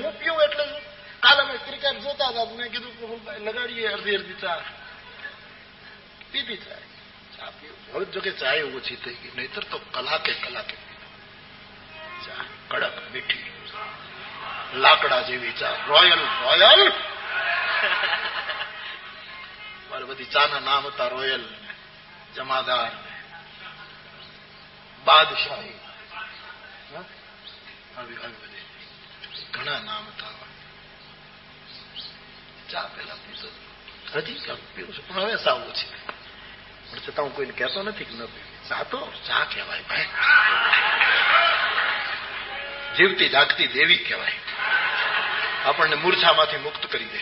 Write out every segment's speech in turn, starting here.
હું પીવું એટલે શું? કાલે અમે ક્રિકેટ જોતા હતા, મેં કીધું લગાડીએ અડધી અડધી ચા પીધી. ચા પીવું હવે જો કે ચા ઓછી થઈ ગઈ, નહીતર તો કલાકે ચા કડક મીઠી લાકડા જેવી ચા, રોયલ મારે બધી ચાના નામ હતા, રોયલ, જમાદાર, બાદશાહી, આવી બધી ઘણા નામ હતા. ચા પેલા પીતો, હજી પીવું છું પણ હવે સાવ ઓછી. પણ છતાં હું કોઈને કહેતો નથી કે ન પીવું. ચા તો ચા કહેવાય ભાઈ, જીવતી જાગતી દેવી કહેવાય, આપણને મૂર્છામાંથી મુક્ત કરી દે.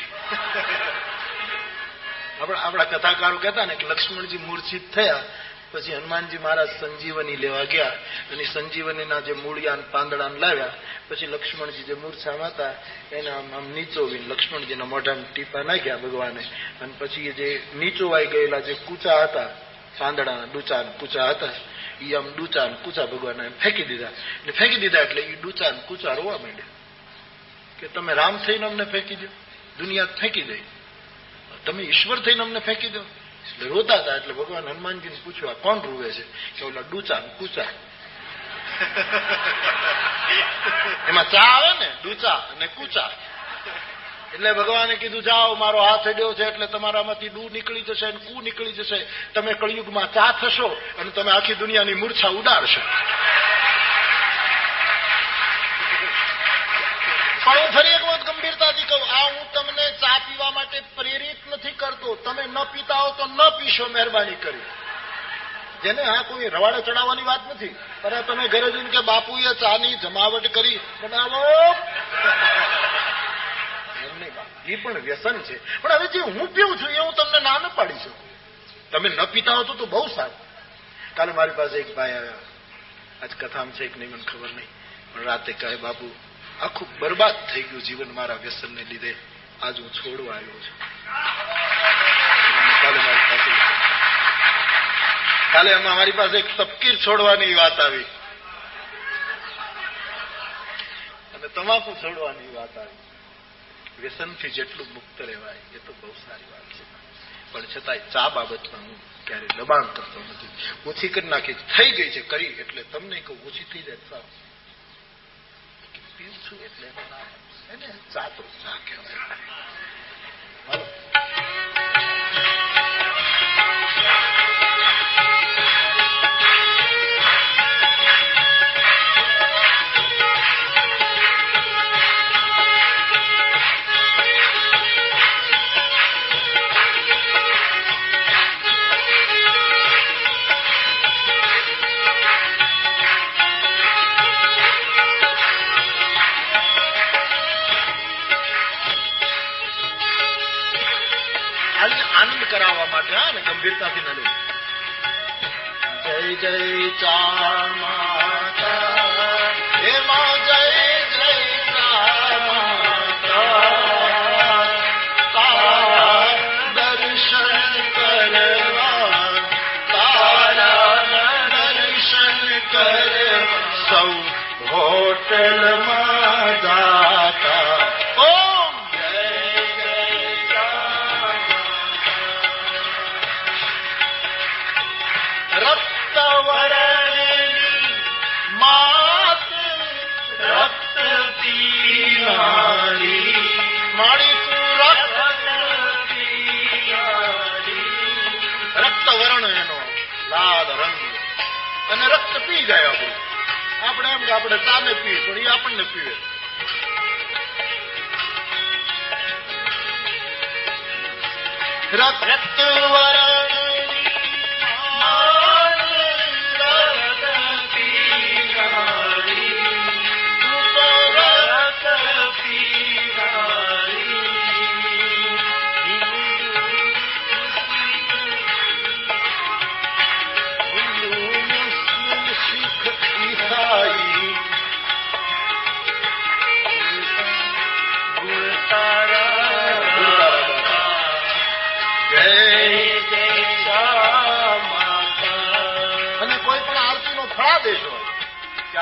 આપણા કથાકારો કહેતા ને કે લક્ષ્મણજી મૂર્છિત થયા પછી હનુમાનજી મહારાજ સંજીવની લેવા ગયા અને સંજીવનીના જે મૂળિયા પાંદડા લાવ્યા. પછી લક્ષ્મણજી જે મૂર્છામાં હતા એને આમ નીચોવીને લક્ષ્મણજીના મોઢામાં ટીપા નાખ્યા ભગવાને, અને પછી જે નીચોવાઈ ગયેલા જે કૂચા હતા, પાંદડા ડૂચા કૂચા હતા, એ આમ ડૂચા કૂચા ભગવાને ફેંકી દીધા. એટલે ફેંકી દીધા એટલે એ ડૂચા કૂચા રોવા માંડ્યા કે તમે રામ થઈને અમને ફેંકી દો, દુનિયા ફેંકી દઈ, તમે ઈશ્વર થઈને અમને ફેંકી દો. એટલે રોતા હતા. એટલે ભગવાન હનુમાનજીને પૂછ્યું કોણ રૂવે છે? કે ઓલા ડૂચા કૂચા. એમાં ચા આવે ને, ડૂચા અને કૂચા. એટલે ભગવાને કીધું જાઓ, મારો હાથ અડ્યો છે એટલે તમારામાંથી ડૂ નીકળી જશે અને કુ નીકળી જશે, તમે કળિયુગમાં ચા થશો અને તમે આખી દુનિયાની મૂર્છા ઉડાડશો. પણ હું ફરી એક વખત ગંભીરતાથી કહું, આ હું તમને ચા પીવા માટે પ્રેરિત નથી કરતો. તમે ન પીતા હો તો ન પીશો, મહેરબાની કરી. જેને હા કોઈ રવાડે ચડાવવાની વાત નથી, પણ તમે ઘરે જઈને કે બાપુએ ચાની જમાવટ કરી બનાવો, એમ નહીં બાપ, એ પણ વ્યસન છે. પણ હવે જે હું પીવું છું એ હું તમને ના ન પાડી શકું. તમે ન પીતા હો તો બહુ સારું. કાલે મારી પાસે એક ભાઈ આવ્યા, આજ કથામાં છે કે નહીં મને ખબર નહીં, પણ રાતે કહે બાપુ આખું બરબાદ થઈ ગયું જીવન મારા વ્યસનને લીધે, આજ હું છોડવા આવ્યો છું. કાલે મારી પાસે એક તપકીર છોડવાની વાત આવી અને તમાકુ છોડવાની વાત આવી. વ્યસનથી જેટલું મુક્ત રહેવાય એ તો બહુ સારી વાત છે, પણ છતાંય ચા બાબતમાં હું ક્યારેય દબાણ કરતો નથી. ઓછી કરી નાખી, થઈ ગઈ છે કરી એટલે તમને કહું ઓછી થઈ જાય સારું. પીવું છું એટલે એને ચા તો ચા કહેવાય. કરાવવા માટે હા ને ગંભીરતાથી ન લે. જય જય ચા માતા, હે મા જય જય ચા માતા, તારા દર્શન કરવા, તારા દર્શન કરવા સૌ હોટલમાં જાતા. રક્તવર્ણ એનો લાલ રંગ અને રક્ત પી જાય આપણું. આપણે એમ કે આપણે ચાને પીએ પણ એ આપણને પીવે. રક્તવર્ણ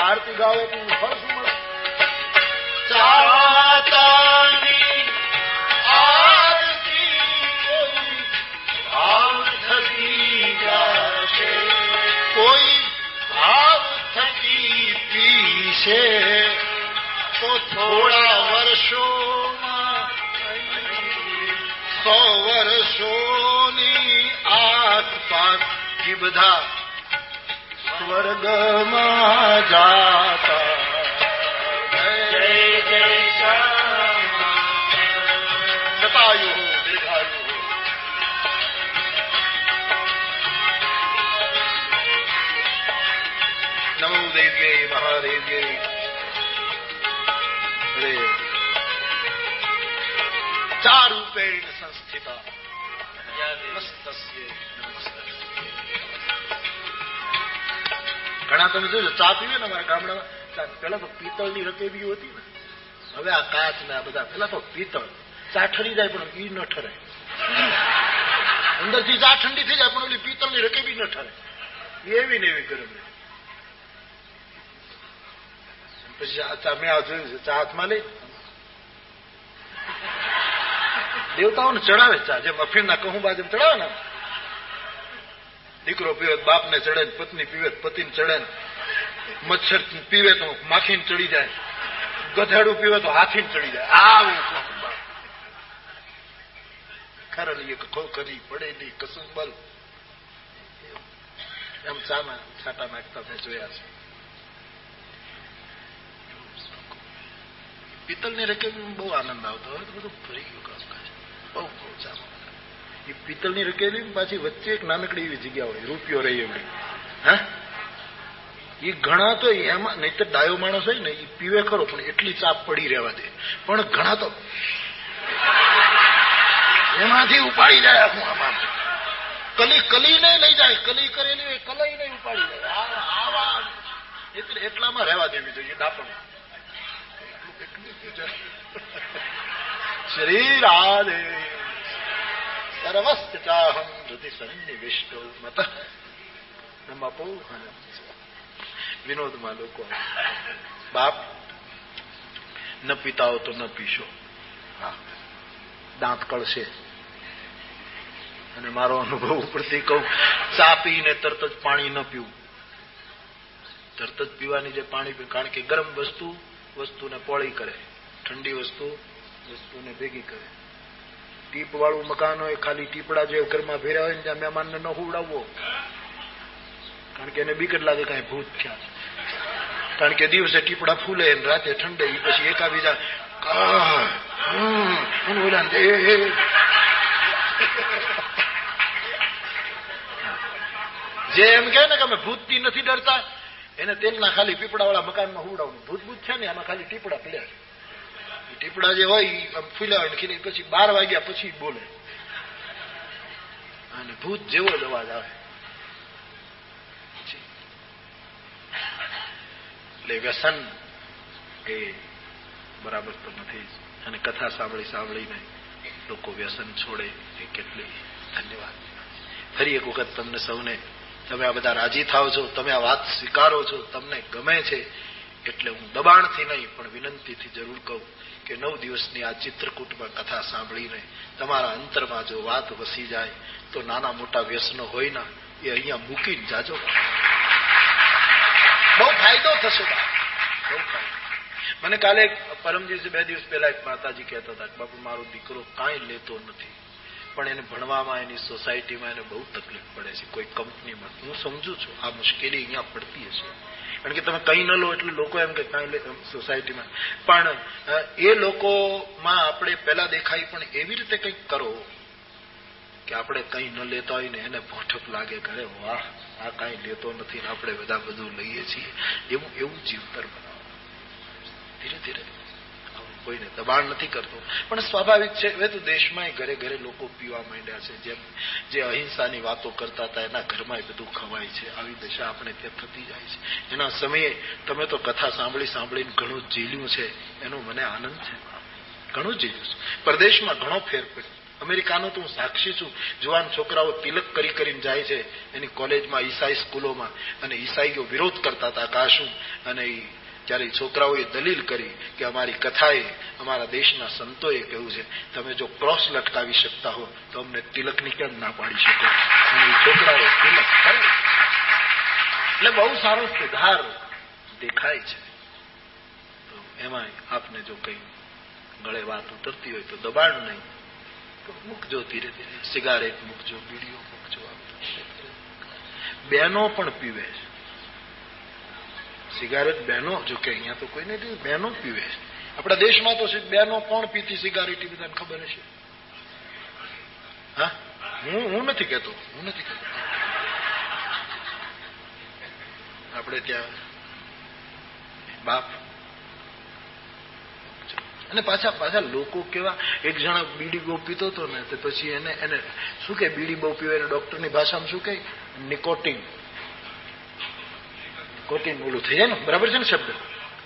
આરતી ગાવે તો ફળ શું મળે? ચા થોડા વર્ષોમાં 100 વર્ષોની આસપાસ કે બધા સ્વર્ગમાં જાતા. જય જય શતાયુ દીર્ઘાયુ. નમો દેવ્યે મહાદેવ્યે. ચારૂપેણ સંસ્થિતા નમસ્તસ્યે નમસ્તે. ઘણા તમે જોજો ચા પીવે ને અમારા ગામડામાં પેલા તો પિત્તળની રકેબીઓ હતી ને, હવે આ કાચ ને આ બધા. પેલા તો પિત્તળ ચા ઠરી જાય પણ ઈ ન ઠરે, અંદરથી ચા ઠંડી થઈ જાય પણ ઓલી પિત્તળની રકેબી ન ઠરે, એવી ને એવી ગરમ. પછી મેં આ જોયું છે, ચા હાથમાં લઈ દેવતાઓને ચડાવે ચા, જેમ અફીણના કહુંબા જેમ ચડાવે ને. દીકરો પીવે બાપને ચડે, પત્ની પીવે પતિને ચડે, મચ્છર પીવે તો માખીને ચડી જાય, ગધેડું પીવે તો હાથીને ચડી જાય. આવું કહુંબા ખરલી ખોખરી પડેલી કસુંબલ એમ ચામાં છાટા નાખતા મેં જોયા છે. પિત્તળની રકેબી બહુ આનંદ આવતો. હવે તો બધું ફરી ગયું કામકાજ. બહુ બહુ ચાલો. એ પિત્તળની રકેબી પાછી વચ્ચે એક નાનકડી એવી જગ્યા હોય, રૂપિયો રહી એવડી. હા, એ ઘણા તો એમાં નહીં તો ડાયો માણસ હોય ને એ પીવે ખરો, પણ એટલી ચાપ પડી રહેવા દે. પણ ઘણા તો એમાંથી ઉપાડી જાય. આમાં કલીને લઈ જાય, કલી કરેલી હોય કલાઈ નહીં ઉપાડી જાય. આવા એટલામાં રહેવા દેવી જોઈએ ડાપણ. શરીર આદે સર્વસ્ત ચાહમ હૃદય સન્નિવિષ્ટો મત નમપોહન. વિનોદમાં લોકો બાપ ન પીતા હો તો ન પીશો, દાંત કળશે. અને મારો અનુભવ ઉપરથી કહું, ચા પીને તરત જ પાણી ન પીવું. તરત જ પીવાની જે પાણી પીવું, કારણ કે ગરમ વસ્તુને પોળી કરે, ઠંડી વસ્તુને ભેગી કરે. ટીપ વાળું મકાન હોય, ખાલી ટીપડા જે ઘરમાં ભેર્યા હોય ને ત્યાં મહેમાનને ન હુવડાવવો, કારણ કે એને બીક જ લાગે કાંઈ ભૂત થયા. કારણ કે દિવસે ટીપડા ફૂલે ને રાતે ઠંડે, પછી એકાબીજા જે એમ કે ને કે અમે ભૂતથી નથી ડરતા, એને તેલના ખાલી પીપડા વાળા મકાનમાં હુવડાવવું. ભૂત છે ને એમાં ખાલી ટીપડા પીડ્યા. ટીપડા જે હોય ફૂલ્યા હોય ને પછી 12 વાગ્યા પછી બોલે અને ભૂત જેવો જ અવાજ આવે. એટલે વ્યસન એ બરાબર તો નથી. અને કથા સાંભળીને લોકો વ્યસન છોડે એ કેટલી ધન્યવાદ. ફરી એક વખત તમને સૌને, તમે આ બધા રાજી થાવ છો, તમે આ વાત સ્વીકારો છો, તમને ગમે છે, એટલે હું દબાણથી નહીં પણ વિનંતીથી જરૂર કહું કે 9 દિવસની આ ચિત્રકૂટમાં કથા સાંભળીને તમારા અંતરમાં જો વાત વસી જાય તો નાના મોટા વ્યસનો હોય ના એ અહીંયા મૂકીને જાજો. બહુ ફાયદો થશે. બહુ ફાયદો. મને કાલે પરમ દિવસે 2 દિવસ પહેલા એક માતાજી કહેતા હતા કે બાપુ મારો દીકરો કાંઈ લેતો નથી, પણ એને ભણવામાં, એની સોસાયટીમાં એને બહુ તકલીફ પડે છે, કોઈ કંપનીમાં. હું સમજુ છું આ મુશ્કેલી અહીંયા પડતી હશે, કારણ કે તમે કંઈ ન લો એટલે લોકો એમ કે કાંઈ લે સોસાયટીમાં. પણ એ લોકોમાં આપણે પહેલા દેખાય, પણ એવી રીતે કંઈક કરો કે આપણે કંઈ ન લેતા હોય ને એને ભોઠપ લાગે, ઘરે વાહ આ કાંઈ લેતો નથી ને આપણે બધા બધું લઈએ છીએ, એવું જીવતર બનાવો. ધીરે ધીરે કોઈને દબાણ નથી કરતો, પણ સ્વાભાવિક છે. હવે તો દેશમાં ઘરે ઘરે લોકો પીવા માંડ્યા છે. જેમ જે અહિંસાની વાતો કરતા હતા એના ઘરમાં બધું ખવાય છે. આવી દશા આપણે ત્યાં થતી જાય છે. એના સમયે તમે તો કથા સાંભળીને ઘણું ઝીલ્યું છે, એનો મને આનંદ છે. ઘણું ઝીલ્યું છે. પરદેશમાં ઘણો ફેર પડ્યો. અમેરિકાનો તો હું સાક્ષી છું. જુવાન છોકરાઓ તિલક કરીને જાય છે એની કોલેજમાં, ઈસાઈ સ્કૂલોમાં, અને ઈસાઈઓ વિરોધ કરતા હતા કાશું. અને ત્યારે છોકરાઓએ દલીલ કરી કે અમારી કથાએ, અમારા દેશના સંતોએ કહ્યું છે તમે જો ક્રોસ લટકાવી શકતા હો તો અમને તિલકની કેમ ના પાડી શકો. અને છોકરાઓ તિલક કરે. એટલે બહુ સારો સુધાર દેખાય છે. તો એમાં આપને જો કઈ ગળે વાત ઉતરતી હોય તો દબાણ નહીં, તો મૂકજો ધીરે ધીરે. સિગારેટ મૂકજો, બીડીઓ મૂકજો. બહેનો પણ પીવે છે સિગારેટ. બહેનો જો કે અહીંયા તો કોઈ નથી, બહેનો પીવે છે. આપણા દેશમાં તો બહેનો કોણ પીતી સિગારેટ બધાને ખબર હશે. હા, હું નથી કહેતો. આપણે ત્યાં બાપ અને પાછા લોકો કેવા. એક જણા બીડી બહુ પીતો હતો ને, તો પછી એને શું કે બીડી બહુ પીવે એને ડોક્ટરની ભાષામાં શું કહે? નિકોટિન ઓલું થઈ જાય ને, બરાબર છે ને શબ્દ?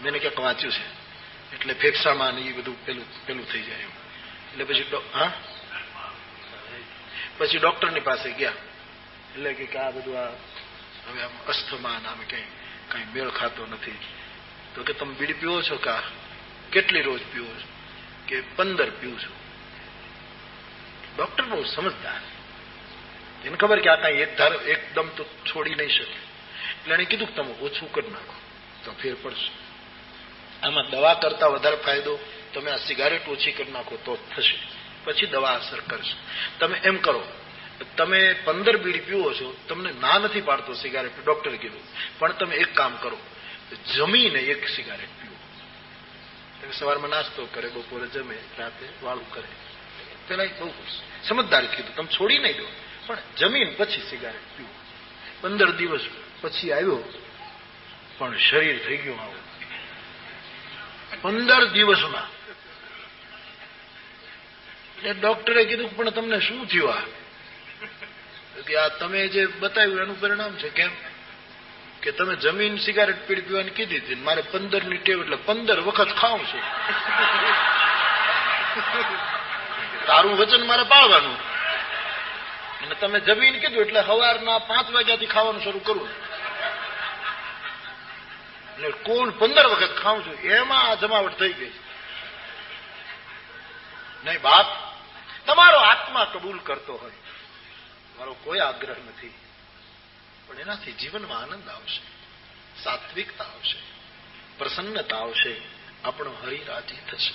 મેં ક્યાંક વાંચ્યું છે. એટલે ફેફસામાં એ બધું પેલું થઈ જાય એમ. એટલે પછી હા, પછી ડોક્ટરની પાસે ગયા. એટલે કે આ બધું આ હવે આમ અસ્થમા નામે કઈ મેળ ખાતો નથી. તો કે તમે બીડી પીવો છો? કા કેટલી રોજ પીવો છો? કે 15 પીવું છું. ડોક્ટર બહુ સમજદાર, એને ખબર કે આ કઈ એકદમ તો છોડી નહીં શકે. એટલે એને કીધું કે તમે ઓછું કરી નાખો તો ફેર પડશે. આમાં દવા કરતા વધારે ફાયદો તમે આ સિગારેટ ઓછી કરી નાખો તો થશે, પછી દવા અસર કરશે. તમે એમ કરો, તમે 15 બીડી પીવો છો, તમને ના નથી પાડતો સિગારેટ, ડોક્ટરે કીધું, પણ તમે એક કામ કરો, જમીને 1 સિગારેટ પીવો. સવારમાં નાસ્તો કરે, બપોરે જમે, રાતે વાળું કરે. પેલા બહુ સમજદારી કીધું, તમે છોડી નહીં દો, પણ જમીન પછી સિગારેટ પીવો. 15 દિવસ પછી આવ્યો, પણ શરીર થઈ ગયું આવું 15 દિવસમાં. એટલે ડોક્ટરે કીધું પણ તમને શું થયું? કે આ તમે જે બતાવ્યું એનું પરિણામ છે. કેમ? કે તમે જમીન સિગારેટ પીડી પીવાની કીધી હતી, મારે 15ની ટેવ, એટલે 15 વખત ખાઉં છું. તારું વચન મારે પાળવાનું. અને તમે જમીન કીધું એટલે સવારના 5 વાગ્યાથી ખાવાનું શરૂ કરું, એટલે કુલ 15 વખત ખાઉં છું. એમાં આ જમાવટ થઈ ગઈ. નહીં બાપ, તમારો આત્મા કબૂલ કરતો હોય, મારો કોઈ આગ્રહ નથી, પણ એનાથી જીવનમાં આનંદ આવશે, સાત્વિકતા આવશે, પ્રસન્નતા આવશે, આપણો હરિ રાજી થશે.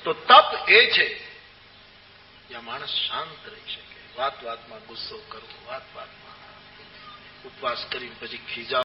તો તપ એ છે જ્યાં માણસ શાંત રહી શકે. વાત વાતમાં ગુસ્સો કરવો, વાત વાતમાં ઉપવાસ કરીને પછી ખીજાવ.